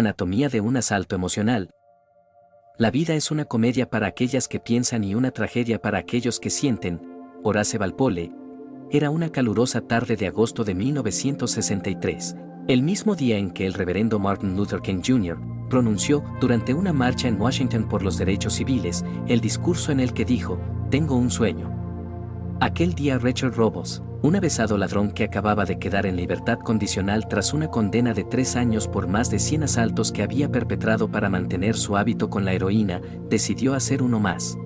Anatomía de un asalto emocional. La vida es una comedia para aquellas que piensan y una tragedia para aquellos que sienten. Horace Walpole. Era una calurosa tarde de agosto de 1963, el mismo día en que el reverendo Martin Luther King Jr. pronunció, durante una marcha en Washington por los derechos civiles, el discurso en el que dijo: «Tengo un sueño». Aquel día Richard Robles, un avesado ladrón que acababa de quedar en libertad condicional tras una condena de 3 años por más de 100 asaltos que había perpetrado para mantener su hábito con la heroína, decidió hacer uno más.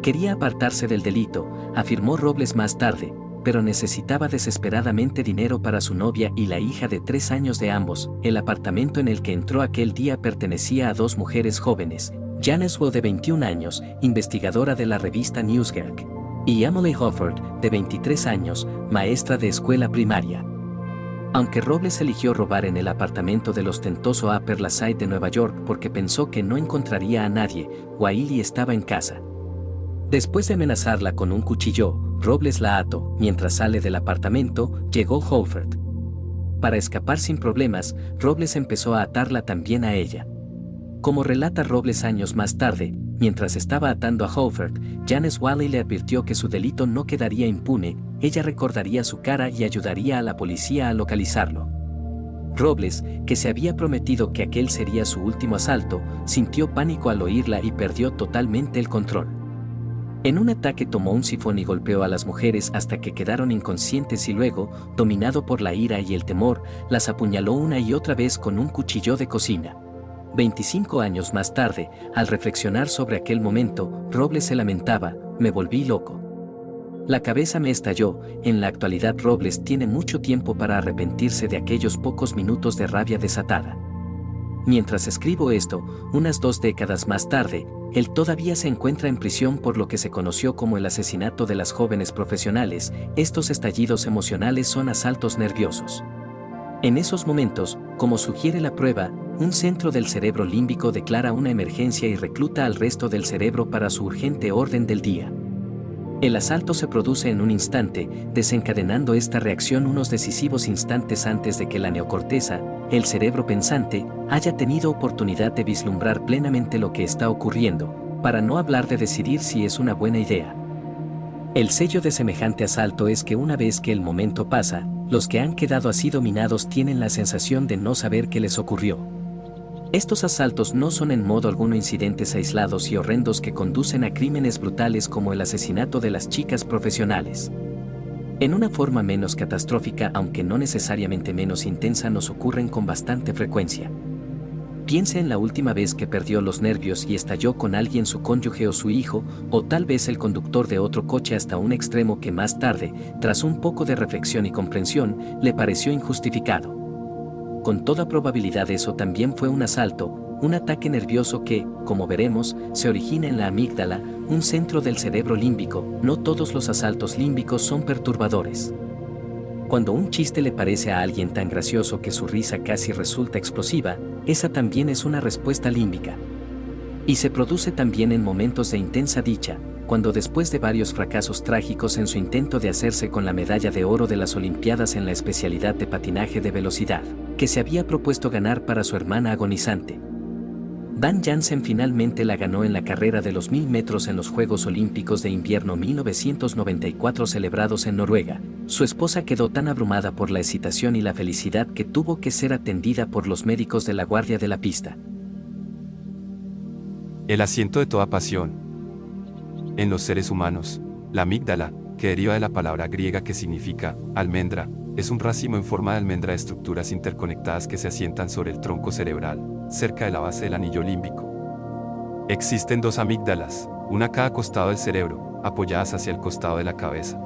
Quería apartarse del delito, afirmó Robles más tarde, pero necesitaba desesperadamente dinero para su novia y la hija de 3 años de ambos. El apartamento en el que entró aquel día pertenecía a 2 mujeres jóvenes, Janice Will, de 21 años, investigadora de la revista Newsgag, y Emily Hofford, de 23 años, maestra de escuela primaria. Aunque Robles eligió robar en el apartamento del ostentoso Upper East Side de Nueva York porque pensó que no encontraría a nadie, Wiley estaba en casa. Después de amenazarla con un cuchillo, Robles la ató. Mientras sale del apartamento, llegó Hofford. Para escapar sin problemas, Robles empezó a atarla también a ella. Como relata Robles años más tarde, mientras estaba atando a Hofford, Janice Wiley le advirtió que su delito no quedaría impune, ella recordaría su cara y ayudaría a la policía a localizarlo. Robles, que se había prometido que aquel sería su último asalto, sintió pánico al oírla y perdió totalmente el control. En un ataque tomó un sifón y golpeó a las mujeres hasta que quedaron inconscientes y luego, dominado por la ira y el temor, las apuñaló una y otra vez con un cuchillo de cocina. 25 años más tarde, al reflexionar sobre aquel momento, Robles se lamentaba: «Me volví loco. La cabeza me estalló». En la actualidad Robles tiene mucho tiempo para arrepentirse de aquellos pocos minutos de rabia desatada. Mientras escribo esto, unas 2 décadas más tarde, él todavía se encuentra en prisión por lo que se conoció como el asesinato de las jóvenes profesionales. Estos estallidos emocionales son asaltos nerviosos. En esos momentos, como sugiere la prueba, un centro del cerebro límbico declara una emergencia y recluta al resto del cerebro para su urgente orden del día. El asalto se produce en un instante, desencadenando esta reacción unos decisivos instantes antes de que la neocorteza, el cerebro pensante, haya tenido oportunidad de vislumbrar plenamente lo que está ocurriendo, para no hablar de decidir si es una buena idea. El sello de semejante asalto es que una vez que el momento pasa, los que han quedado así dominados tienen la sensación de no saber qué les ocurrió. Estos asaltos no son en modo alguno incidentes aislados y horrendos que conducen a crímenes brutales como el asesinato de las chicas profesionales. En una forma menos catastrófica, aunque no necesariamente menos intensa, nos ocurren con bastante frecuencia. Piense en la última vez que perdió los nervios y estalló con alguien, su cónyuge o su hijo, o tal vez el conductor de otro coche, hasta un extremo que más tarde, tras un poco de reflexión y comprensión, le pareció injustificado. Con toda probabilidad eso también fue un asalto, un ataque nervioso que, como veremos, se origina en la amígdala, un centro del cerebro límbico. No todos los asaltos límbicos son perturbadores. Cuando un chiste le parece a alguien tan gracioso que su risa casi resulta explosiva, esa también es una respuesta límbica. Y se produce también en momentos de intensa dicha, cuando después de varios fracasos trágicos en su intento de hacerse con la medalla de oro de las Olimpiadas en la especialidad de patinaje de velocidad, que se había propuesto ganar para su hermana agonizante, Dan Jansen finalmente la ganó en la carrera de los 1000 metros en los Juegos Olímpicos de Invierno 1994 celebrados en Noruega. Su esposa quedó tan abrumada por la excitación y la felicidad que tuvo que ser atendida por los médicos de la guardia de la pista. El asiento de toda pasión. En los seres humanos, la amígdala, que deriva de la palabra griega que significa almendra, es un racimo en forma de almendra de estructuras interconectadas que se asientan sobre el tronco cerebral, cerca de la base del anillo límbico. Existen 2 amígdalas, una a cada costado del cerebro, apoyadas hacia el costado de la cabeza.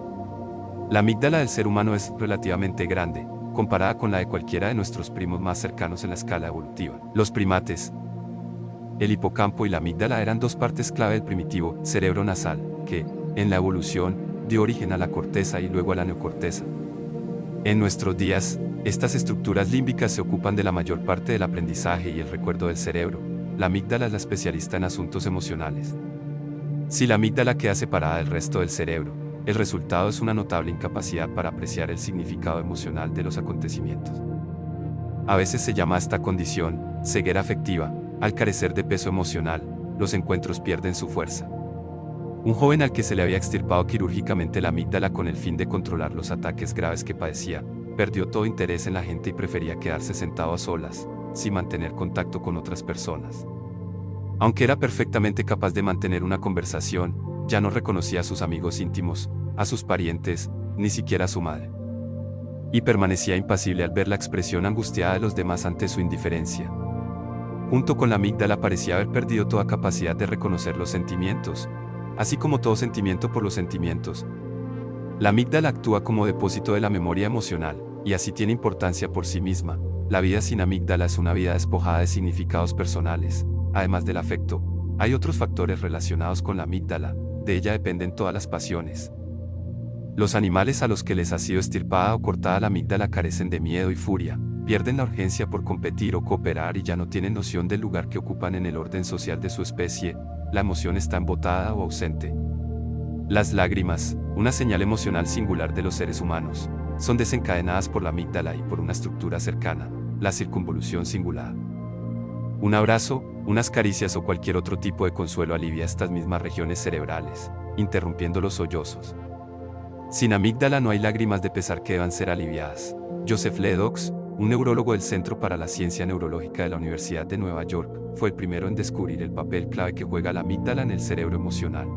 La amígdala del ser humano es relativamente grande, comparada con la de cualquiera de nuestros primos más cercanos en la escala evolutiva, los primates. El hipocampo y la amígdala eran 2 partes clave del primitivo cerebro nasal, que, en la evolución, dio origen a la corteza y luego a la neocorteza. En nuestros días, estas estructuras límbicas se ocupan de la mayor parte del aprendizaje y el recuerdo del cerebro. La amígdala es la especialista en asuntos emocionales. Si la amígdala queda separada del resto del cerebro, el resultado es una notable incapacidad para apreciar el significado emocional de los acontecimientos. A veces se llama a esta condición ceguera afectiva. Al carecer de peso emocional, los encuentros pierden su fuerza. Un joven al que se le había extirpado quirúrgicamente la amígdala con el fin de controlar los ataques graves que padecía, perdió todo interés en la gente y prefería quedarse sentado a solas, sin mantener contacto con otras personas. Aunque era perfectamente capaz de mantener una conversación, ya no reconocía a sus amigos íntimos, a sus parientes, ni siquiera a su madre. Y permanecía impasible al ver la expresión angustiada de los demás ante su indiferencia. Junto con la amígdala parecía haber perdido toda capacidad de reconocer los sentimientos, así como todo sentimiento por los sentimientos. La amígdala actúa como depósito de la memoria emocional, y así tiene importancia por sí misma. La vida sin amígdala es una vida despojada de significados personales. Además del afecto, hay otros factores relacionados con la amígdala, de ella dependen todas las pasiones. Los animales a los que les ha sido extirpada o cortada la amígdala carecen de miedo y furia, pierden la urgencia por competir o cooperar y ya no tienen noción del lugar que ocupan en el orden social de su especie. La emoción está embotada o ausente. Las lágrimas, una señal emocional singular de los seres humanos, son desencadenadas por la amígdala y por una estructura cercana, la circunvolución cingulada. Un abrazo, unas caricias o cualquier otro tipo de consuelo alivia estas mismas regiones cerebrales, interrumpiendo los sollozos. Sin amígdala no hay lágrimas de pesar que deban ser aliviadas. Joseph Ledoux, un neurólogo del Centro para la Ciencia Neurológica de la Universidad de Nueva York, fue el primero en descubrir el papel clave que juega la amígdala en el cerebro emocional.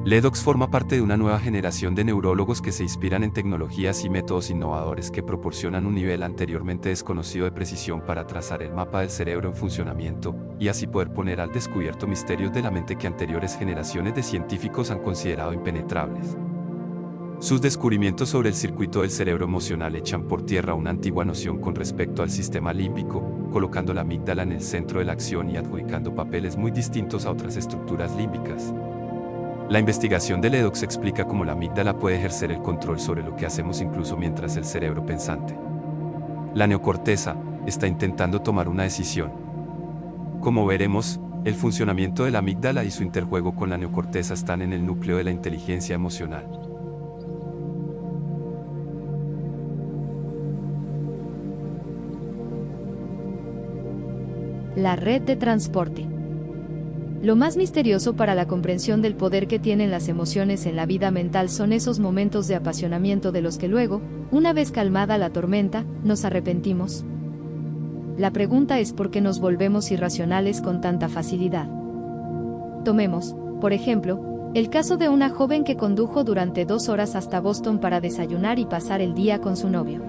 Ledoux forma parte de una nueva generación de neurólogos que se inspiran en tecnologías y métodos innovadores que proporcionan un nivel anteriormente desconocido de precisión para trazar el mapa del cerebro en funcionamiento, y así poder poner al descubierto misterios de la mente que anteriores generaciones de científicos han considerado impenetrables. Sus descubrimientos sobre el circuito del cerebro emocional echan por tierra una antigua noción con respecto al sistema límbico, colocando la amígdala en el centro de la acción y adjudicando papeles muy distintos a otras estructuras límbicas. La investigación de Ledoux explica cómo la amígdala puede ejercer el control sobre lo que hacemos incluso mientras el cerebro pensante, la neocorteza, está intentando tomar una decisión. Como veremos, el funcionamiento de la amígdala y su interjuego con la neocorteza están en el núcleo de la inteligencia emocional. La red de transporte. Lo más misterioso para la comprensión del poder que tienen las emociones en la vida mental son esos momentos de apasionamiento de los que luego, una vez calmada la tormenta, nos arrepentimos. La pregunta es por qué nos volvemos irracionales con tanta facilidad. Tomemos, por ejemplo, el caso de una joven que condujo durante 2 horas hasta Boston para desayunar y pasar el día con su novio.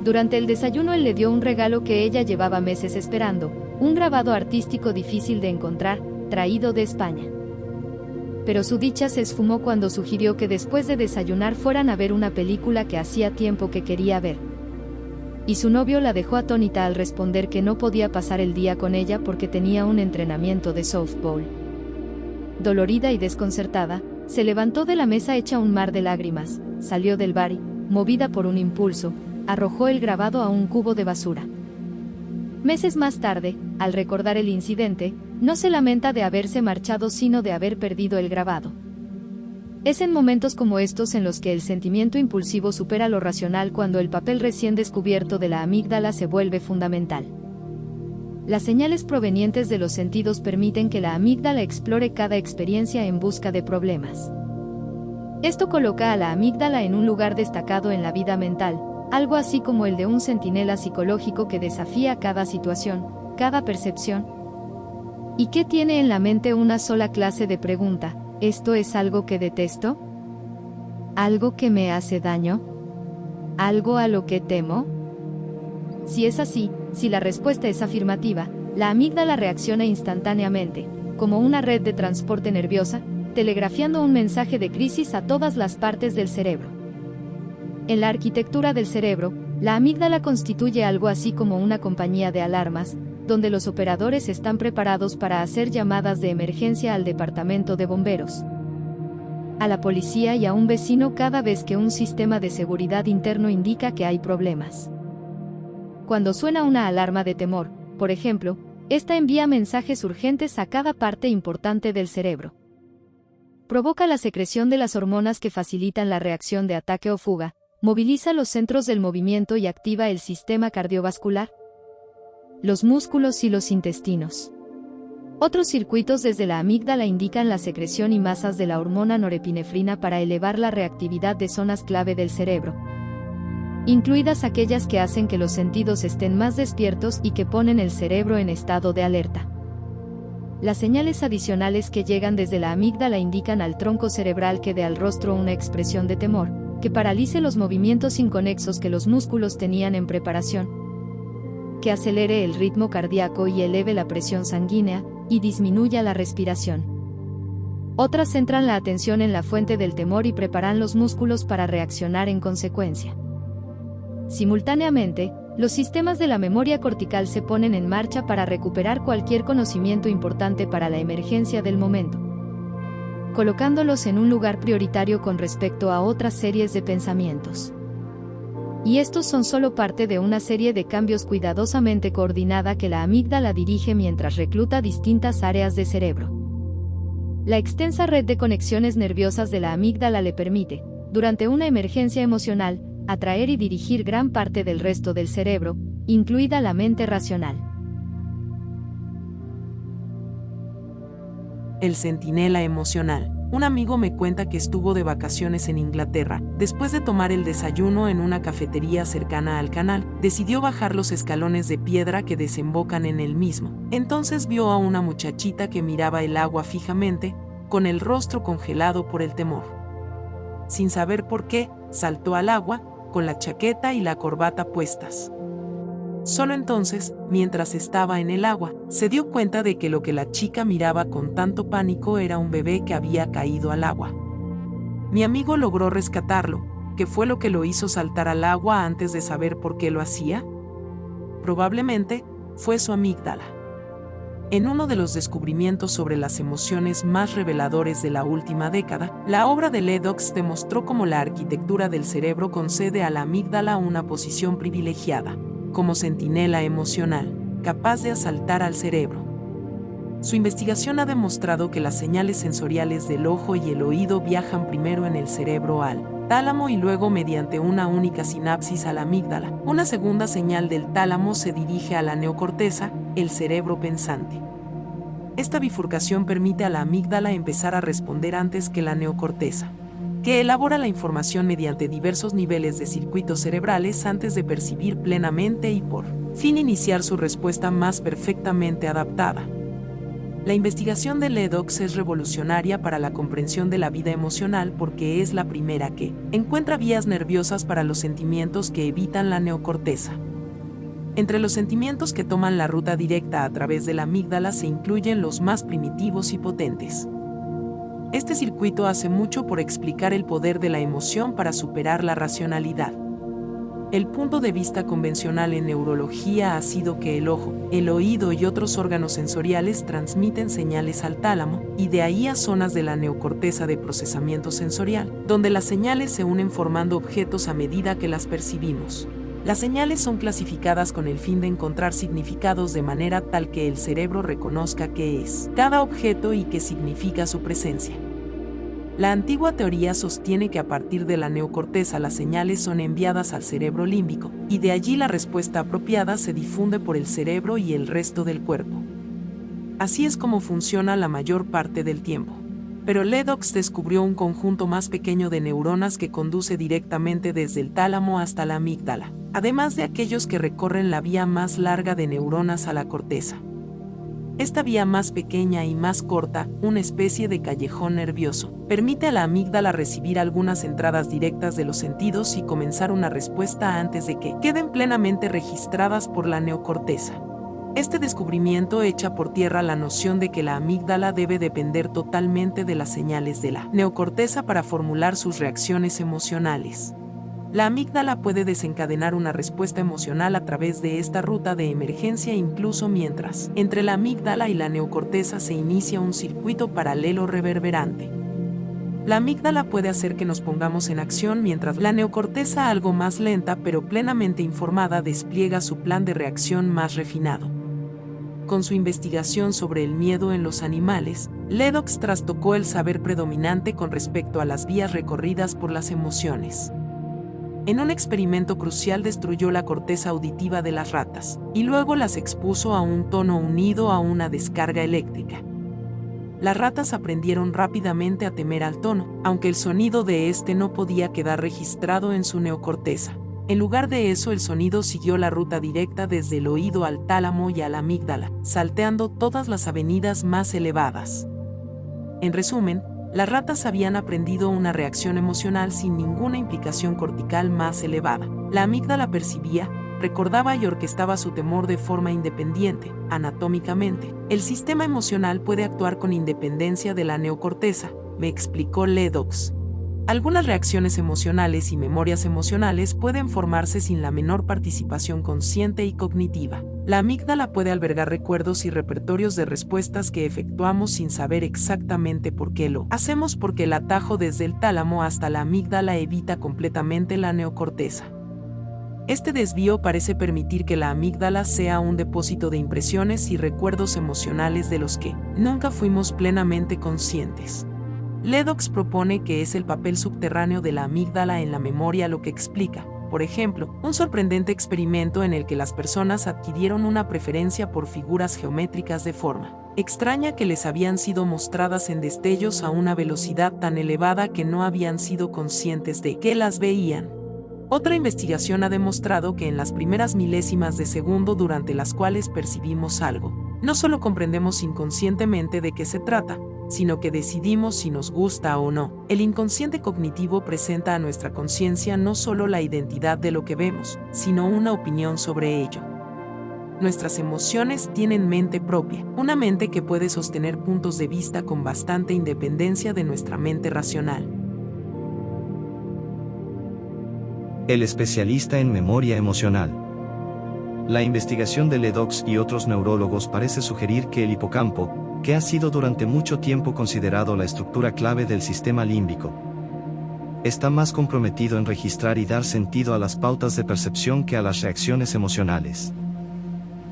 Durante el desayuno él le dio un regalo que ella llevaba meses esperando, un grabado artístico difícil de encontrar, traído de España. Pero su dicha se esfumó cuando sugirió que después de desayunar fueran a ver una película que hacía tiempo que quería ver. Y su novio la dejó atónita al responder que no podía pasar el día con ella porque tenía un entrenamiento de softball. Dolorida y desconcertada, se levantó de la mesa hecha un mar de lágrimas, salió del bar y, movida por un impulso, arrojó el grabado a un cubo de basura. Meses más tarde, al recordar el incidente, no se lamenta de haberse marchado sino de haber perdido el grabado. Es en momentos como estos en los que el sentimiento impulsivo supera lo racional cuando el papel recién descubierto de la amígdala se vuelve fundamental. Las señales provenientes de los sentidos permiten que la amígdala explore cada experiencia en busca de problemas. Esto coloca a la amígdala en un lugar destacado en la vida mental, algo así como el de un centinela psicológico que desafía cada situación, cada percepción. ¿Y qué tiene en la mente una sola clase de pregunta? ¿Esto es algo que detesto? ¿Algo que me hace daño? ¿Algo a lo que temo? Si es así, si la respuesta es afirmativa, la amígdala reacciona instantáneamente, como una red de transporte nerviosa, telegrafiando un mensaje de crisis a todas las partes del cerebro. En la arquitectura del cerebro, la amígdala constituye algo así como una compañía de alarmas, donde los operadores están preparados para hacer llamadas de emergencia al departamento de bomberos, a la policía y a un vecino cada vez que un sistema de seguridad interno indica que hay problemas. Cuando suena una alarma de temor, por ejemplo, esta envía mensajes urgentes a cada parte importante del cerebro. Provoca la secreción de las hormonas que facilitan la reacción de ataque o fuga, moviliza los centros del movimiento y activa el sistema cardiovascular. los músculos y los intestinos. Otros circuitos desde la amígdala indican la secreción y masas de la hormona norepinefrina para elevar la reactividad de zonas clave del cerebro, incluidas aquellas que hacen que los sentidos estén más despiertos y que ponen el cerebro en estado de alerta. Las señales adicionales que llegan desde la amígdala indican al tronco cerebral que dé al rostro una expresión de temor, que paralice los movimientos inconexos que los músculos tenían en preparación, que acelere el ritmo cardíaco y eleve la presión sanguínea, y disminuya la respiración. Otras centran la atención en la fuente del temor y preparan los músculos para reaccionar en consecuencia. Simultáneamente, los sistemas de la memoria cortical se ponen en marcha para recuperar cualquier conocimiento importante para la emergencia del momento, colocándolos en un lugar prioritario con respecto a otras series de pensamientos. Y estos son solo parte de una serie de cambios cuidadosamente coordinada que la amígdala dirige mientras recluta distintas áreas de cerebro. La extensa red de conexiones nerviosas de la amígdala le permite, durante una emergencia emocional, atraer y dirigir gran parte del resto del cerebro, incluida la mente racional. El centinela emocional. Un amigo me cuenta que estuvo de vacaciones en Inglaterra. Después de tomar el desayuno en una cafetería cercana al canal, decidió bajar los escalones de piedra que desembocan en el mismo. Entonces vio a una muchachita que miraba el agua fijamente, con el rostro congelado por el temor. Sin saber por qué, saltó al agua, con la chaqueta y la corbata puestas. Solo entonces, mientras estaba en el agua, se dio cuenta de que lo que la chica miraba con tanto pánico era un bebé que había caído al agua. Mi amigo logró rescatarlo. ¿Qué fue lo que lo hizo saltar al agua antes de saber por qué lo hacía? Probablemente, fue su amígdala. En uno de los descubrimientos sobre las emociones más reveladores de la última década, la obra de Ledox demostró cómo la arquitectura del cerebro concede a la amígdala una posición privilegiada, como centinela emocional, capaz de asaltar al cerebro. Su investigación ha demostrado que las señales sensoriales del ojo y el oído viajan primero en el cerebro al tálamo y luego mediante una única sinapsis a la amígdala. Una segunda señal del tálamo se dirige a la neocorteza, el cerebro pensante. Esta bifurcación permite a la amígdala empezar a responder antes que la neocorteza, que elabora la información mediante diversos niveles de circuitos cerebrales antes de percibir plenamente y por fin iniciar su respuesta más perfectamente adaptada. La investigación de Ledox es revolucionaria para la comprensión de la vida emocional porque es la primera que encuentra vías nerviosas para los sentimientos que evitan la neocorteza. Entre los sentimientos que toman la ruta directa a través de la amígdala se incluyen los más primitivos y potentes. Este circuito hace mucho por explicar el poder de la emoción para superar la racionalidad. El punto de vista convencional en neurología ha sido que el ojo, el oído y otros órganos sensoriales transmiten señales al tálamo, y de ahí a zonas de la neocorteza de procesamiento sensorial, donde las señales se unen formando objetos a medida que las percibimos. Las señales son clasificadas con el fin de encontrar significados de manera tal que el cerebro reconozca qué es cada objeto y qué significa su presencia. La antigua teoría sostiene que a partir de la neocorteza las señales son enviadas al cerebro límbico, y de allí la respuesta apropiada se difunde por el cerebro y el resto del cuerpo. Así es como funciona la mayor parte del tiempo. Pero Ledox descubrió un conjunto más pequeño de neuronas que conduce directamente desde el tálamo hasta la amígdala, además de aquellos que recorren la vía más larga de neuronas a la corteza. Esta vía más pequeña y más corta, una especie de callejón nervioso, permite a la amígdala recibir algunas entradas directas de los sentidos y comenzar una respuesta antes de que queden plenamente registradas por la neocorteza. Este descubrimiento echa por tierra la noción de que la amígdala debe depender totalmente de las señales de la neocorteza para formular sus reacciones emocionales. La amígdala puede desencadenar una respuesta emocional a través de esta ruta de emergencia incluso mientras entre la amígdala y la neocorteza se inicia un circuito paralelo reverberante. La amígdala puede hacer que nos pongamos en acción mientras la neocorteza, algo más lenta pero plenamente informada, despliega su plan de reacción más refinado. Con su investigación sobre el miedo en los animales, Ledox trastocó el saber predominante con respecto a las vías recorridas por las emociones. En un experimento crucial destruyó la corteza auditiva de las ratas, y luego las expuso a un tono unido a una descarga eléctrica. Las ratas aprendieron rápidamente a temer al tono, aunque el sonido de este no podía quedar registrado en su neocorteza. En lugar de eso, el sonido siguió la ruta directa desde el oído al tálamo y a la amígdala, salteando todas las avenidas más elevadas. En resumen, las ratas habían aprendido una reacción emocional sin ninguna implicación cortical más elevada. La amígdala percibía, recordaba y orquestaba su temor de forma independiente. Anatómicamente, el sistema emocional puede actuar con independencia de la neocorteza, me explicó Ledoux. Algunas reacciones emocionales y memorias emocionales pueden formarse sin la menor participación consciente y cognitiva. La amígdala puede albergar recuerdos y repertorios de respuestas que efectuamos sin saber exactamente por qué lo hacemos, porque el atajo desde el tálamo hasta la amígdala evita completamente la neocorteza. Este desvío parece permitir que la amígdala sea un depósito de impresiones y recuerdos emocionales de los que nunca fuimos plenamente conscientes. Ledoux propone que es el papel subterráneo de la amígdala en la memoria lo que explica, por ejemplo, un sorprendente experimento en el que las personas adquirieron una preferencia por figuras geométricas de forma extraña que les habían sido mostradas en destellos a una velocidad tan elevada que no habían sido conscientes de que las veían. Otra investigación ha demostrado que en las primeras milésimas de segundo durante las cuales percibimos algo, no solo comprendemos inconscientemente de qué se trata, sino que decidimos si nos gusta o no. El inconsciente cognitivo presenta a nuestra conciencia no solo la identidad de lo que vemos, sino una opinión sobre ello. Nuestras emociones tienen mente propia, una mente que puede sostener puntos de vista con bastante independencia de nuestra mente racional. El especialista en memoria emocional. La investigación de Ledoux y otros neurólogos parece sugerir que el hipocampo, que ha sido durante mucho tiempo considerado la estructura clave del sistema límbico, está más comprometido en registrar y dar sentido a las pautas de percepción que a las reacciones emocionales.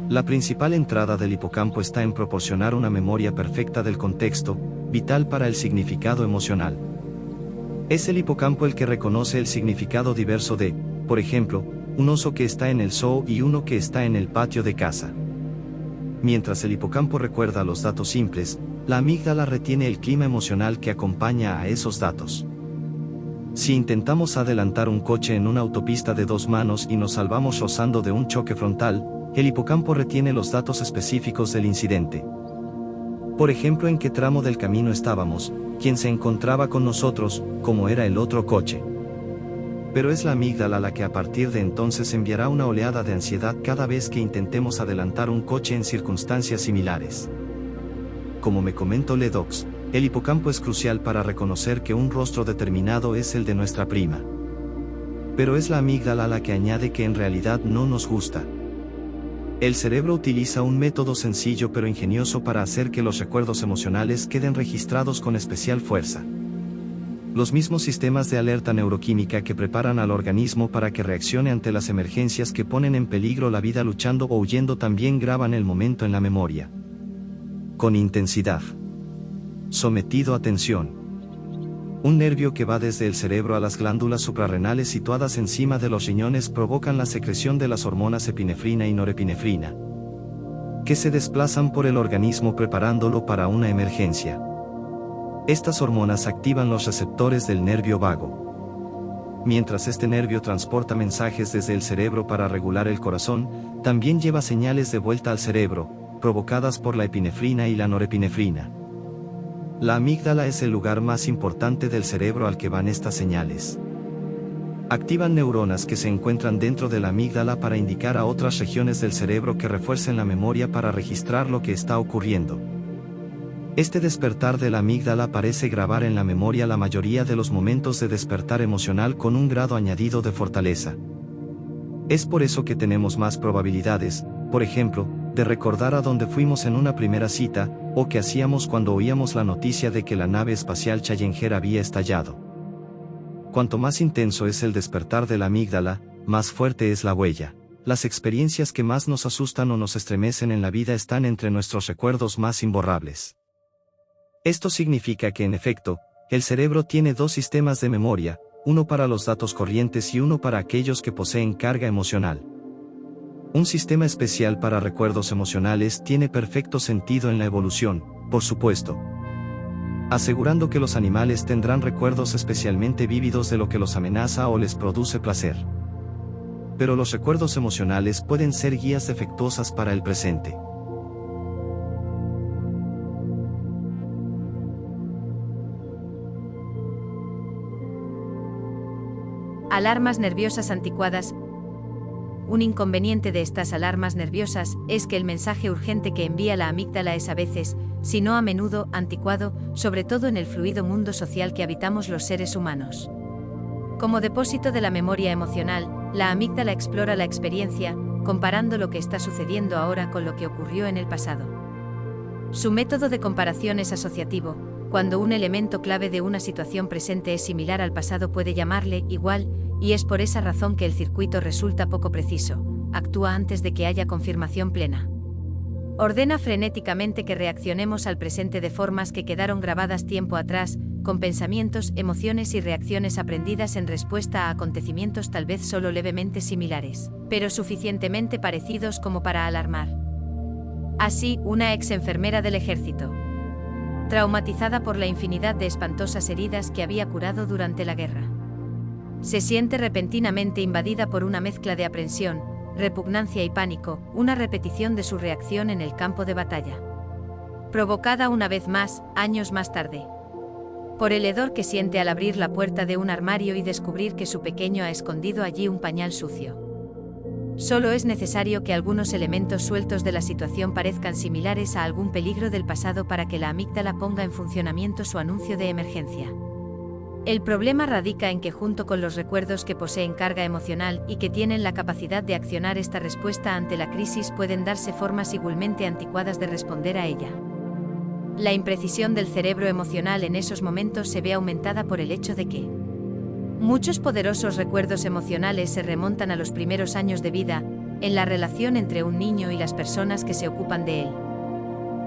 La principal entrada del hipocampo está en proporcionar una memoria perfecta del contexto, vital para el significado emocional. Es el hipocampo el que reconoce el significado diverso de, por ejemplo, un oso que está en el zoo y uno que está en el patio de casa. Mientras el hipocampo recuerda los datos simples, la amígdala retiene el clima emocional que acompaña a esos datos. Si intentamos adelantar un coche en una autopista de dos manos y nos salvamos rozando de un choque frontal, el hipocampo retiene los datos específicos del incidente. Por ejemplo, en qué tramo del camino estábamos, quién se encontraba con nosotros, cómo era el otro coche. Pero es la amígdala la que a partir de entonces enviará una oleada de ansiedad cada vez que intentemos adelantar un coche en circunstancias similares. Como me comentó Ledoux, el hipocampo es crucial para reconocer que un rostro determinado es el de nuestra prima. Pero es la amígdala la que añade que en realidad no nos gusta. El cerebro utiliza un método sencillo pero ingenioso para hacer que los recuerdos emocionales queden registrados con especial fuerza. Los mismos sistemas de alerta neuroquímica que preparan al organismo para que reaccione ante las emergencias que ponen en peligro la vida luchando o huyendo también graban el momento en la memoria. Con intensidad. Sometido a tensión. Un nervio que va desde el cerebro a las glándulas suprarrenales situadas encima de los riñones provocan la secreción de las hormonas epinefrina y norepinefrina, que se desplazan por el organismo preparándolo para una emergencia. Estas hormonas activan los receptores del nervio vago. Mientras este nervio transporta mensajes desde el cerebro para regular el corazón, también lleva señales de vuelta al cerebro, provocadas por la epinefrina y la norepinefrina. La amígdala es el lugar más importante del cerebro al que van estas señales. Activan neuronas que se encuentran dentro de la amígdala para indicar a otras regiones del cerebro que refuercen la memoria para registrar lo que está ocurriendo. Este despertar de la amígdala parece grabar en la memoria la mayoría de los momentos de despertar emocional con un grado añadido de fortaleza. Es por eso que tenemos más probabilidades, por ejemplo, de recordar a dónde fuimos en una primera cita, o qué hacíamos cuando oíamos la noticia de que la nave espacial Challenger había estallado. Cuanto más intenso es el despertar de la amígdala, más fuerte es la huella. Las experiencias que más nos asustan o nos estremecen en la vida están entre nuestros recuerdos más imborrables. Esto significa que en efecto, el cerebro tiene dos sistemas de memoria, uno para los datos corrientes y uno para aquellos que poseen carga emocional. Un sistema especial para recuerdos emocionales tiene perfecto sentido en la evolución, por supuesto, asegurando que los animales tendrán recuerdos especialmente vívidos de lo que los amenaza o les produce placer. Pero los recuerdos emocionales pueden ser guías defectuosas para el presente. Alarmas nerviosas anticuadas. Un inconveniente de estas alarmas nerviosas es que el mensaje urgente que envía la amígdala es a veces, si no a menudo, anticuado, sobre todo en el fluido mundo social que habitamos los seres humanos. Como depósito de la memoria emocional, la amígdala explora la experiencia, comparando lo que está sucediendo ahora con lo que ocurrió en el pasado. Su método de comparación es asociativo. Cuando un elemento clave de una situación presente es similar al pasado puede llamarle igual, y es por esa razón que el circuito resulta poco preciso, actúa antes de que haya confirmación plena. Ordena frenéticamente que reaccionemos al presente de formas que quedaron grabadas tiempo atrás, con pensamientos, emociones y reacciones aprendidas en respuesta a acontecimientos tal vez solo levemente similares, pero suficientemente parecidos como para alarmar. Así, una ex enfermera del ejército, traumatizada por la infinidad de espantosas heridas que había curado durante la guerra, se siente repentinamente invadida por una mezcla de aprensión, repugnancia y pánico, una repetición de su reacción en el campo de batalla, provocada una vez más, años más tarde, por el hedor que siente al abrir la puerta de un armario y descubrir que su pequeño ha escondido allí un pañal sucio. Solo es necesario que algunos elementos sueltos de la situación parezcan similares a algún peligro del pasado para que la amígdala ponga en funcionamiento su anuncio de emergencia. El problema radica en que junto con los recuerdos que poseen carga emocional y que tienen la capacidad de accionar esta respuesta ante la crisis pueden darse formas igualmente anticuadas de responder a ella. La imprecisión del cerebro emocional en esos momentos se ve aumentada por el hecho de que muchos poderosos recuerdos emocionales se remontan a los primeros años de vida, en la relación entre un niño y las personas que se ocupan de él.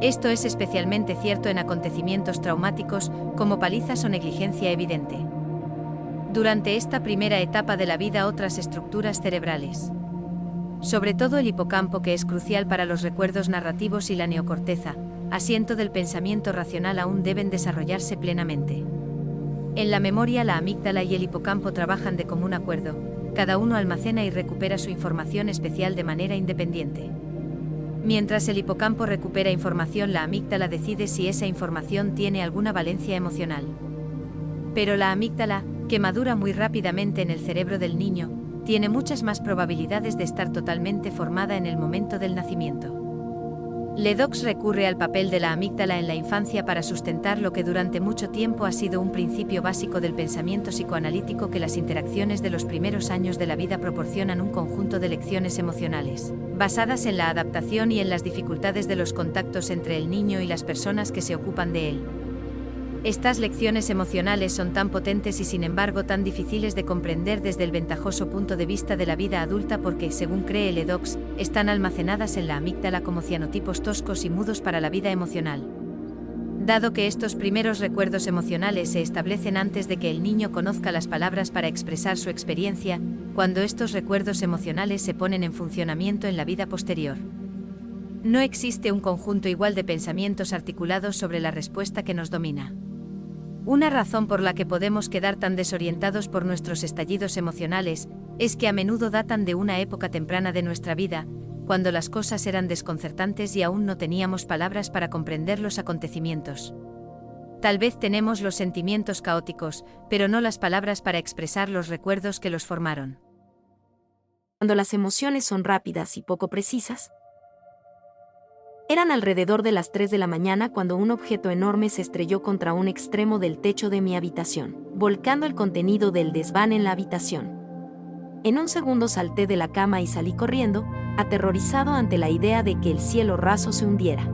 Esto es especialmente cierto en acontecimientos traumáticos, como palizas o negligencia evidente. Durante esta primera etapa de la vida otras estructuras cerebrales, sobre todo el hipocampo que es crucial para los recuerdos narrativos y la neocorteza, asiento del pensamiento racional aún deben desarrollarse plenamente. En la memoria la amígdala y el hipocampo trabajan de común acuerdo, cada uno almacena y recupera su información especial de manera independiente. Mientras el hipocampo recupera información, la amígdala decide si esa información tiene alguna valencia emocional. Pero la amígdala, que madura muy rápidamente en el cerebro del niño, tiene muchas más probabilidades de estar totalmente formada en el momento del nacimiento. Ledox recurre al papel de la amígdala en la infancia para sustentar lo que durante mucho tiempo ha sido un principio básico del pensamiento psicoanalítico, que las interacciones de los primeros años de la vida proporcionan un conjunto de lecciones emocionales, basadas en la adaptación y en las dificultades de los contactos entre el niño y las personas que se ocupan de él. Estas lecciones emocionales son tan potentes y sin embargo tan difíciles de comprender desde el ventajoso punto de vista de la vida adulta porque, según cree Ledox, están almacenadas en la amígdala como cianotipos toscos y mudos para la vida emocional. Dado que estos primeros recuerdos emocionales se establecen antes de que el niño conozca las palabras para expresar su experiencia, cuando estos recuerdos emocionales se ponen en funcionamiento en la vida posterior, no existe un conjunto igual de pensamientos articulados sobre la respuesta que nos domina. Una razón por la que podemos quedar tan desorientados por nuestros estallidos emocionales es que a menudo datan de una época temprana de nuestra vida, cuando las cosas eran desconcertantes y aún no teníamos palabras para comprender los acontecimientos. Tal vez tenemos los sentimientos caóticos, pero no las palabras para expresar los recuerdos que los formaron. Cuando las emociones son rápidas y poco precisas, eran alrededor de las 3 de la mañana cuando un objeto enorme se estrelló contra un extremo del techo de mi habitación, volcando el contenido del desván en la habitación. En un segundo salté de la cama y salí corriendo, aterrorizado ante la idea de que el cielo raso se hundiera.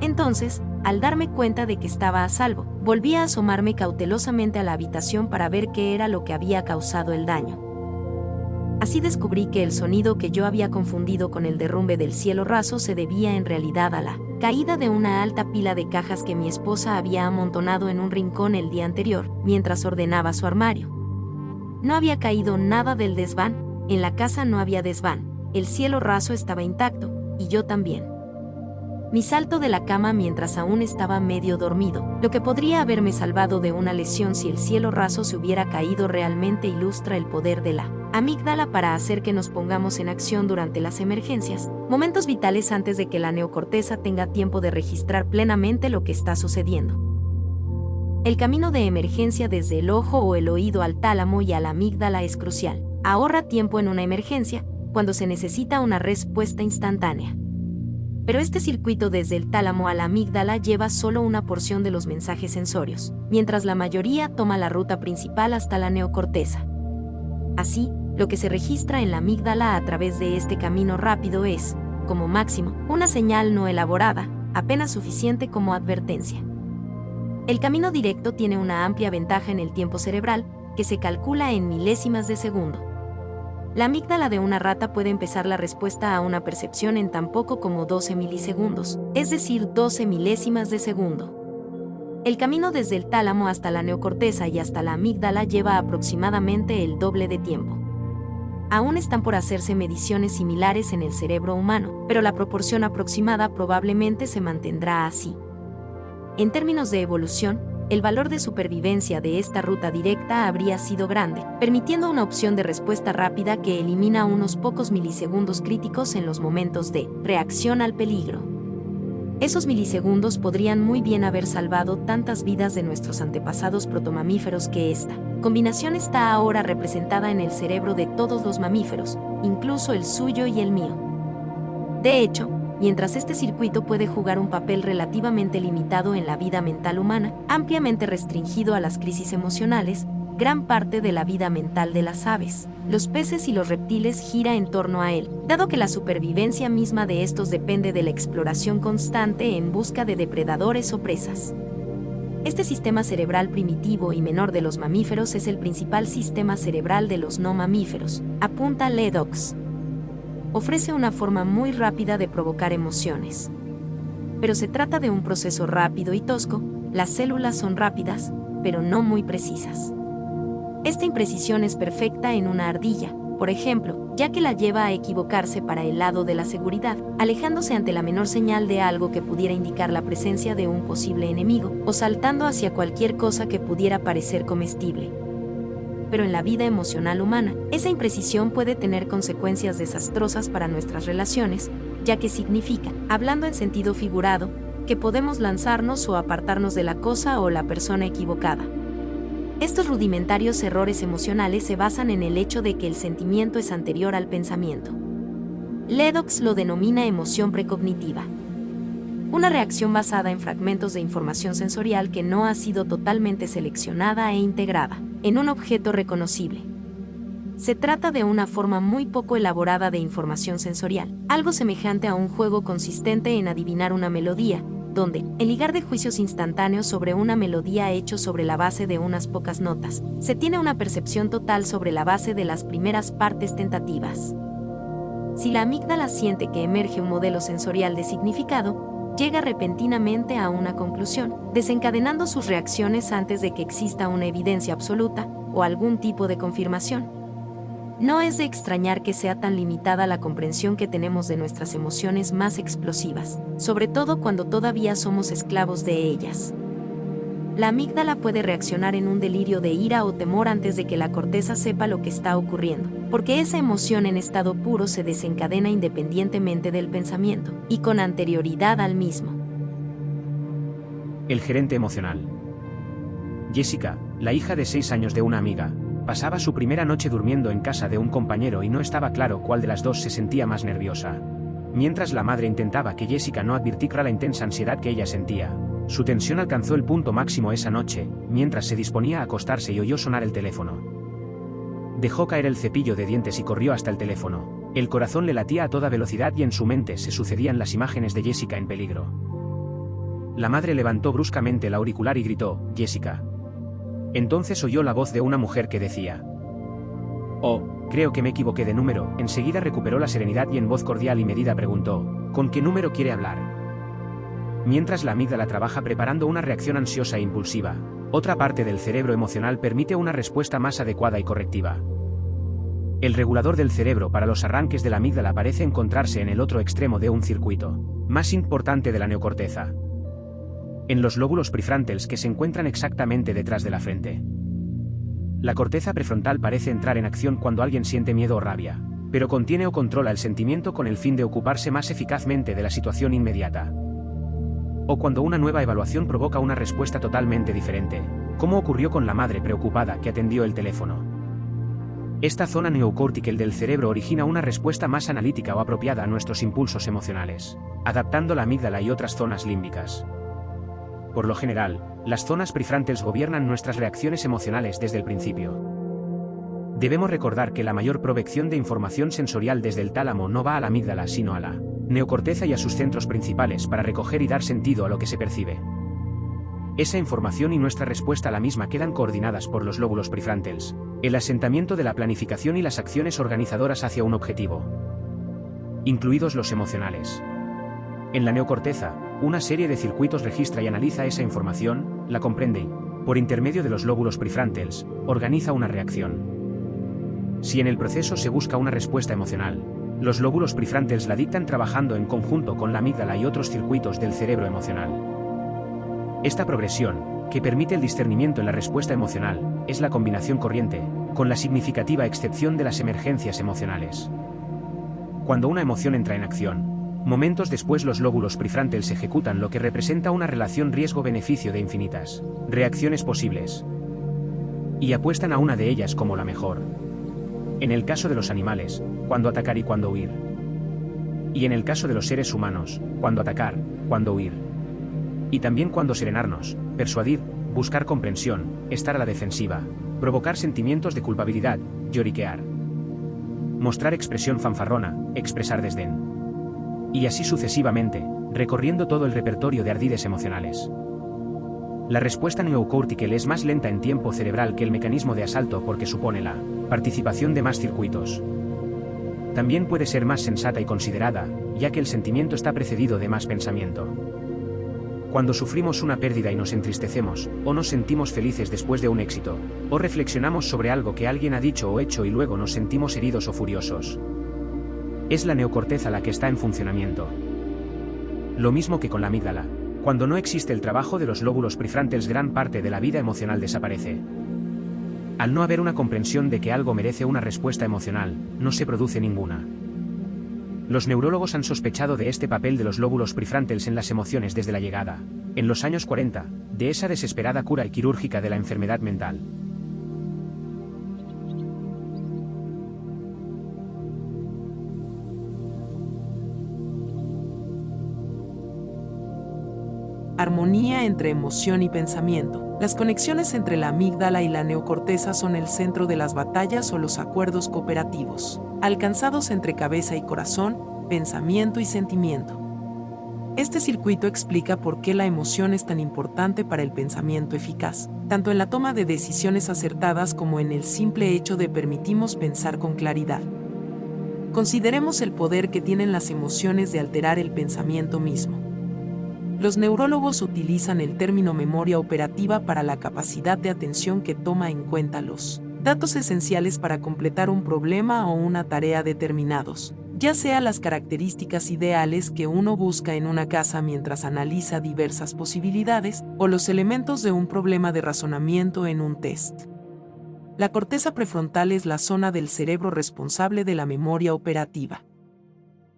Entonces, al darme cuenta de que estaba a salvo, volví a asomarme cautelosamente a la habitación para ver qué era lo que había causado el daño. Así descubrí que el sonido que yo había confundido con el derrumbe del cielo raso se debía en realidad a la caída de una alta pila de cajas que mi esposa había amontonado en un rincón el día anterior, mientras ordenaba su armario. No había caído nada del desván, en la casa no había desván, el cielo raso estaba intacto, y yo también. Mi salto de la cama mientras aún estaba medio dormido, lo que podría haberme salvado de una lesión si el cielo raso se hubiera caído realmente, ilustra el poder de la amígdala para hacer que nos pongamos en acción durante las emergencias, momentos vitales antes de que la neocorteza tenga tiempo de registrar plenamente lo que está sucediendo. El camino de emergencia desde el ojo o el oído al tálamo y a la amígdala es crucial. Ahorra tiempo en una emergencia, cuando se necesita una respuesta instantánea. Pero este circuito desde el tálamo a la amígdala lleva solo una porción de los mensajes sensorios, mientras la mayoría toma la ruta principal hasta la neocorteza. Así, lo que se registra en la amígdala a través de este camino rápido es, como máximo, una señal no elaborada, apenas suficiente como advertencia. El camino directo tiene una amplia ventaja en el tiempo cerebral, que se calcula en milésimas de segundo. La amígdala de una rata puede empezar la respuesta a una percepción en tan poco como 12 milisegundos, es decir, 12 milésimas de segundo. El camino desde el tálamo hasta la neocorteza y hasta la amígdala lleva aproximadamente el doble de tiempo. Aún están por hacerse mediciones similares en el cerebro humano, pero la proporción aproximada probablemente se mantendrá así. En términos de evolución, el valor de supervivencia de esta ruta directa habría sido grande, permitiendo una opción de respuesta rápida que elimina unos pocos milisegundos críticos en los momentos de reacción al peligro. Esos milisegundos podrían muy bien haber salvado tantas vidas de nuestros antepasados protomamíferos que esta combinación está ahora representada en el cerebro de todos los mamíferos, incluso el suyo y el mío. De hecho, mientras este circuito puede jugar un papel relativamente limitado en la vida mental humana, ampliamente restringido a las crisis emocionales, gran parte de la vida mental de las aves, los peces y los reptiles gira en torno a él, dado que la supervivencia misma de estos depende de la exploración constante en busca de depredadores o presas. Este sistema cerebral primitivo y menor de los mamíferos es el principal sistema cerebral de los no mamíferos, apunta Ledox. Ofrece una forma muy rápida de provocar emociones. Pero se trata de un proceso rápido y tosco, las células son rápidas, pero no muy precisas. Esta imprecisión es perfecta en una ardilla, por ejemplo, ya que la lleva a equivocarse para el lado de la seguridad, alejándose ante la menor señal de algo que pudiera indicar la presencia de un posible enemigo, o saltando hacia cualquier cosa que pudiera parecer comestible. Pero en la vida emocional humana, esa imprecisión puede tener consecuencias desastrosas para nuestras relaciones, ya que significa, hablando en sentido figurado, que podemos lanzarnos o apartarnos de la cosa o la persona equivocada. Estos rudimentarios errores emocionales se basan en el hecho de que el sentimiento es anterior al pensamiento. Ledox lo denomina emoción precognitiva. Una reacción basada en fragmentos de información sensorial que no ha sido totalmente seleccionada e integrada en un objeto reconocible. Se trata de una forma muy poco elaborada de información sensorial, algo semejante a un juego consistente en adivinar una melodía, donde, en lugar de juicios instantáneos sobre una melodía hecho sobre la base de unas pocas notas, se tiene una percepción total sobre la base de las primeras partes tentativas. Si la amígdala siente que emerge un modelo sensorial de significado, llega repentinamente a una conclusión, desencadenando sus reacciones antes de que exista una evidencia absoluta o algún tipo de confirmación. No es de extrañar que sea tan limitada la comprensión que tenemos de nuestras emociones más explosivas, sobre todo cuando todavía somos esclavos de ellas. La amígdala puede reaccionar en un delirio de ira o temor antes de que la corteza sepa lo que está ocurriendo, porque esa emoción en estado puro se desencadena independientemente del pensamiento, y con anterioridad al mismo. El gerente emocional. Jessica, la hija de 6 años de una amiga, pasaba su primera noche durmiendo en casa de un compañero y no estaba claro cuál de las dos se sentía más nerviosa. Mientras la madre intentaba que Jessica no advirtiera la intensa ansiedad que ella sentía, su tensión alcanzó el punto máximo esa noche, mientras se disponía a acostarse y oyó sonar el teléfono. Dejó caer el cepillo de dientes y corrió hasta el teléfono. El corazón le latía a toda velocidad y en su mente se sucedían las imágenes de Jessica en peligro. La madre levantó bruscamente el auricular y gritó, «Jessica». Entonces oyó la voz de una mujer que decía, «Oh, creo que me equivoqué de número». Enseguida recuperó la serenidad y en voz cordial y medida preguntó, «¿Con qué número quiere hablar?». Mientras la amígdala trabaja preparando una reacción ansiosa e impulsiva, Otra parte del cerebro emocional permite una respuesta más adecuada y correctiva. El regulador del cerebro para los arranques de la amígdala parece encontrarse en el otro extremo de un circuito, más importante de la neocorteza, en los lóbulos prefrontales que se encuentran exactamente detrás de la frente. La corteza prefrontal parece entrar en acción cuando alguien siente miedo o rabia, pero contiene o controla el sentimiento con el fin de ocuparse más eficazmente de la situación inmediata. O cuando una nueva evaluación provoca una respuesta totalmente diferente, como ocurrió con la madre preocupada que atendió el teléfono. Esta zona neocortical del cerebro origina una respuesta más analítica o apropiada a nuestros impulsos emocionales, adaptando la amígdala y otras zonas límbicas. Por lo general, las zonas prefrontales gobiernan nuestras reacciones emocionales desde el principio. Debemos recordar que la mayor provección de información sensorial desde el tálamo no va a la amígdala sino a la neocorteza y a sus centros principales para recoger y dar sentido a lo que se percibe. Esa información y nuestra respuesta a la misma quedan coordinadas por los lóbulos prefrontales, el asentamiento de la planificación y las acciones organizadoras hacia un objetivo, incluidos los emocionales. En la neocorteza, una serie de circuitos registra y analiza esa información, la comprende y, por intermedio de los lóbulos prefrontales, organiza una reacción. Si en el proceso se busca una respuesta emocional, los lóbulos prefrontales la dictan trabajando en conjunto con la amígdala y otros circuitos del cerebro emocional. Esta progresión, que permite el discernimiento en la respuesta emocional, es la combinación corriente, con la significativa excepción de las emergencias emocionales. Cuando una emoción entra en acción, momentos después los lóbulos prefrontales ejecutan lo que representa una relación riesgo-beneficio de infinitas reacciones posibles, y apuestan a una de ellas como la mejor. En el caso de los animales, cuándo atacar y cuándo huir. Y en el caso de los seres humanos, cuándo atacar, cuándo huir. Y también cuándo serenarnos, persuadir, buscar comprensión, estar a la defensiva, provocar sentimientos de culpabilidad, lloriquear, mostrar expresión fanfarrona, expresar desdén. Y así sucesivamente, recorriendo todo el repertorio de ardides emocionales. La respuesta neocortical es más lenta en tiempo cerebral que el mecanismo de asalto porque supone la participación de más circuitos. También puede ser más sensata y considerada, ya que el sentimiento está precedido de más pensamiento. Cuando sufrimos una pérdida y nos entristecemos, o nos sentimos felices después de un éxito, o reflexionamos sobre algo que alguien ha dicho o hecho y luego nos sentimos heridos o furiosos. Es la neocorteza la que está en funcionamiento. Lo mismo que con la amígdala, cuando no existe el trabajo de los lóbulos prefrontales, gran parte de la vida emocional desaparece. Al no haber una comprensión de que algo merece una respuesta emocional, no se produce ninguna. Los neurólogos han sospechado de este papel de los lóbulos prefrontales en las emociones desde la llegada, en los años 40, de esa desesperada cura quirúrgica de la enfermedad mental. Armonía entre emoción y pensamiento. Las conexiones entre la amígdala y la neocorteza son el centro de las batallas o los acuerdos cooperativos, alcanzados entre cabeza y corazón, pensamiento y sentimiento. Este circuito explica por qué la emoción es tan importante para el pensamiento eficaz, tanto en la toma de decisiones acertadas como en el simple hecho de permitirnos pensar con claridad. Consideremos el poder que tienen las emociones de alterar el pensamiento mismo. Los neurólogos utilizan el término memoria operativa para la capacidad de atención que toma en cuenta los datos esenciales para completar un problema o una tarea determinados, ya sea las características ideales que uno busca en una casa mientras analiza diversas posibilidades, o los elementos de un problema de razonamiento en un test. La corteza prefrontal es la zona del cerebro responsable de la memoria operativa.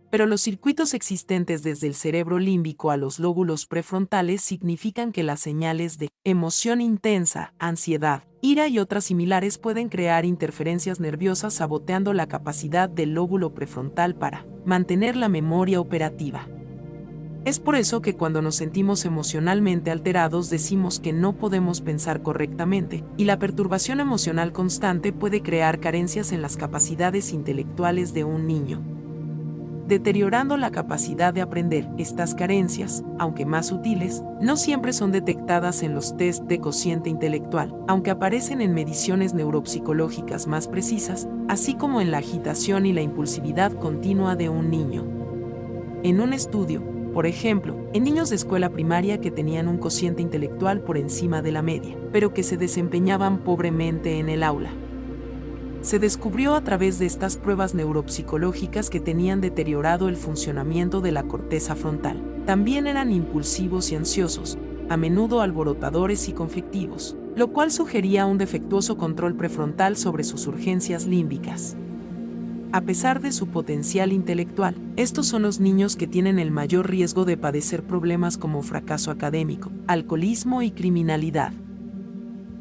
Pero los circuitos existentes desde el cerebro límbico a los lóbulos prefrontales significan que las señales de emoción intensa, ansiedad, ira y otras similares pueden crear interferencias nerviosas saboteando la capacidad del lóbulo prefrontal para mantener la memoria operativa. Es por eso que cuando nos sentimos emocionalmente alterados decimos que no podemos pensar correctamente, y la perturbación emocional constante puede crear carencias en las capacidades intelectuales de un niño, deteriorando la capacidad de aprender. Estas carencias, aunque más sutiles, no siempre son detectadas en los test de cociente intelectual, aunque aparecen en mediciones neuropsicológicas más precisas, así como en la agitación y la impulsividad continua de un niño. En un estudio, Por ejemplo, en niños de escuela primaria que tenían un cociente intelectual por encima de la media, pero que se desempeñaban pobremente en el aula. Se descubrió a través de estas pruebas neuropsicológicas que tenían deteriorado el funcionamiento de la corteza frontal. También eran impulsivos y ansiosos, a menudo alborotadores y conflictivos, lo cual sugería un defectuoso control prefrontal sobre sus urgencias límbicas. A pesar de su potencial intelectual, estos son los niños que tienen el mayor riesgo de padecer problemas como fracaso académico, alcoholismo y criminalidad.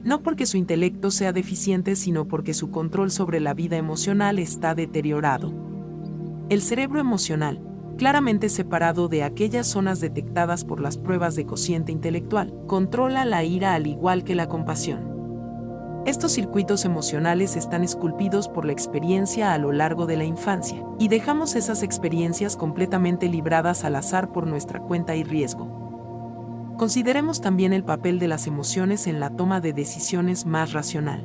No porque su intelecto sea deficiente, sino porque su control sobre la vida emocional está deteriorado. El cerebro emocional, claramente separado de aquellas zonas detectadas por las pruebas de cociente intelectual, controla la ira al igual que la compasión. Estos circuitos emocionales están esculpidos por la experiencia a lo largo de la infancia, y dejamos esas experiencias completamente libradas al azar por nuestra cuenta y riesgo. Consideremos también el papel de las emociones en la toma de decisiones más racional.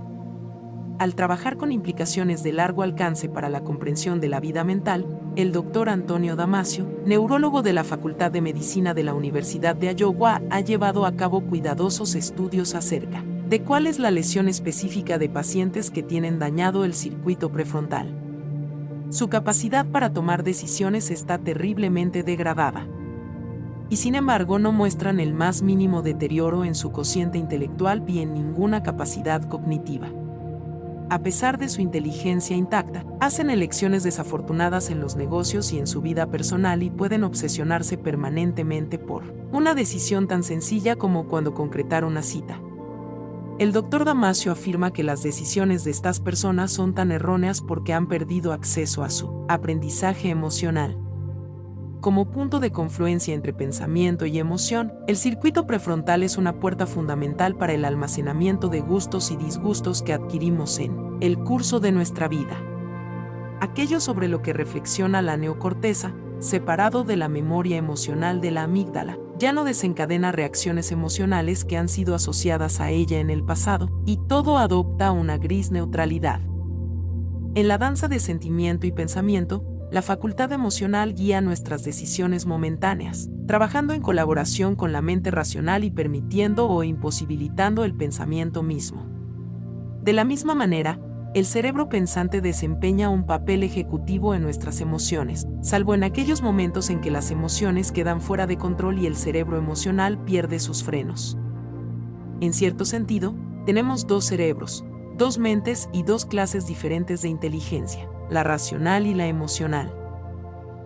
Al trabajar con implicaciones de largo alcance para la comprensión de la vida mental, el Dr. Antonio Damasio, neurólogo de la Facultad de Medicina de la Universidad de Iowa, ha llevado a cabo cuidadosos estudios acerca de cuál es la lesión específica de pacientes que tienen dañado el circuito prefrontal. Su capacidad para tomar decisiones está terriblemente degradada. Y sin embargo no muestran el más mínimo deterioro en su cociente intelectual ni en ninguna capacidad cognitiva. A pesar de su inteligencia intacta, hacen elecciones desafortunadas en los negocios y en su vida personal y pueden obsesionarse permanentemente por una decisión tan sencilla como cuando concretar una cita. El Dr. Damasio afirma que las decisiones de estas personas son tan erróneas porque han perdido acceso a su aprendizaje emocional. Como punto de confluencia entre pensamiento y emoción, el circuito prefrontal es una puerta fundamental para el almacenamiento de gustos y disgustos que adquirimos en el curso de nuestra vida. Aquello sobre lo que reflexiona la neocorteza, separado de la memoria emocional de la amígdala, ya no desencadena reacciones emocionales que han sido asociadas a ella en el pasado, y todo adopta una gris neutralidad. En la danza de sentimiento y pensamiento, la facultad emocional guía nuestras decisiones momentáneas, trabajando en colaboración con la mente racional y permitiendo o imposibilitando el pensamiento mismo. De la misma manera, el cerebro pensante desempeña un papel ejecutivo en nuestras emociones, salvo en aquellos momentos en que las emociones quedan fuera de control y el cerebro emocional pierde sus frenos. En cierto sentido, tenemos dos cerebros, dos mentes y dos clases diferentes de inteligencia, la racional y la emocional.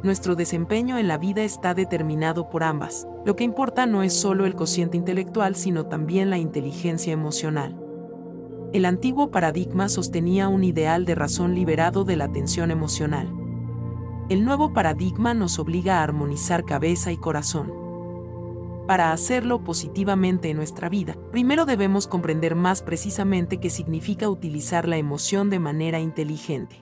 Nuestro desempeño en la vida está determinado por ambas. Lo que importa no es solo el cociente intelectual, sino también la inteligencia emocional. El antiguo paradigma sostenía un ideal de razón liberado de la tensión emocional. El nuevo paradigma nos obliga a armonizar cabeza y corazón. Para hacerlo positivamente en nuestra vida, primero debemos comprender más precisamente qué significa utilizar la emoción de manera inteligente.